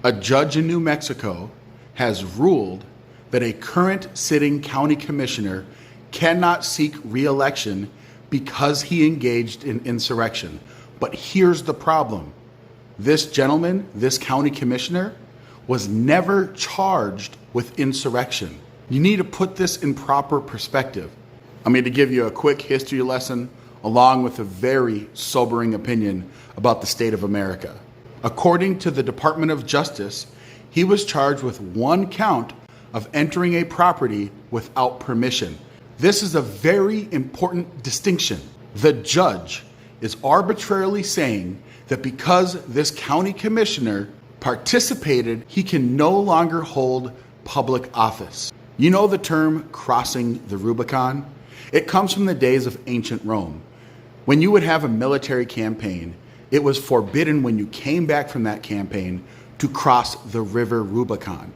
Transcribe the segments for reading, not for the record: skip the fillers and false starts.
A judge in New Mexico has ruled that a current sitting county commissioner cannot seek re-election because he engaged in insurrection. But here's the problem. This gentleman, this county commissioner, was never charged with insurrection. You need to put this in proper perspective. I'm going to give you a quick history lesson along with a very sobering opinion about the state of America. According to the Department of Justice, he was charged with one count of entering a property without permission. This is a very important distinction. The judge is arbitrarily saying that because this county commissioner participated, he can no longer hold public office. You know the term crossing the Rubicon? It comes from the days of ancient Rome. When you would have a military campaign, it was forbidden when you came back from that campaign to cross the river Rubicon.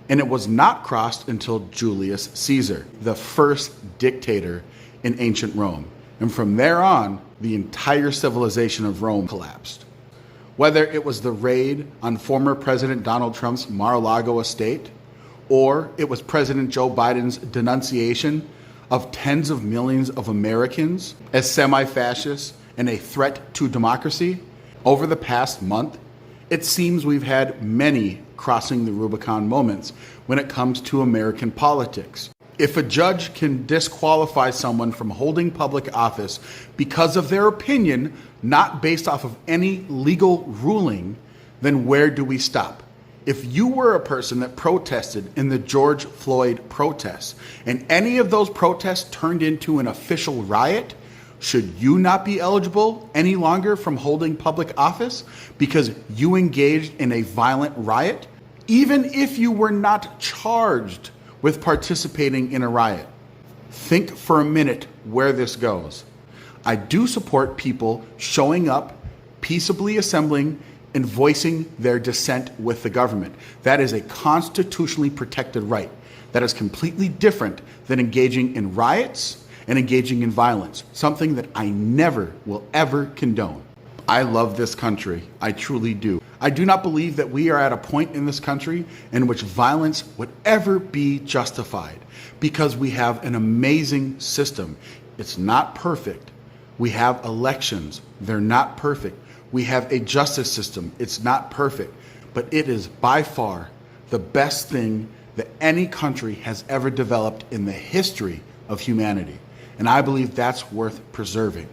And it was not crossed until Julius Caesar, the first dictator in ancient Rome. And from there on, the entire civilization of Rome collapsed. Whether it was the raid on former President Donald Trump's Mar-a-Lago estate, or it was President Joe Biden's denunciation of tens of millions of Americans as semi-fascists and a threat to democracy, over the past month, it seems we've had many crossing the Rubicon moments when it comes to American politics. If a judge can disqualify someone from holding public office because of their opinion, not based off of any legal ruling, then where do we stop? If you were a person that protested in the George Floyd protests, and any of those protests turned into an official riot, should you not be eligible any longer from holding public office because you engaged in a violent riot, even if you were not charged with participating in a riot? Think for a minute where this goes. I do support people showing up, peaceably assembling, and voicing their dissent with the government. That is a constitutionally protected right. That is completely different than engaging in riots and engaging in violence, something that I never will ever condone. I love this country. I truly do. I do not believe that we are at a point in this country in which violence would ever be justified, because we have an amazing system. It's not perfect. We have elections. They're not perfect. We have a justice system. It's not perfect, but it is by far the best thing that any country has ever developed in the history of humanity. And I believe that's worth preserving.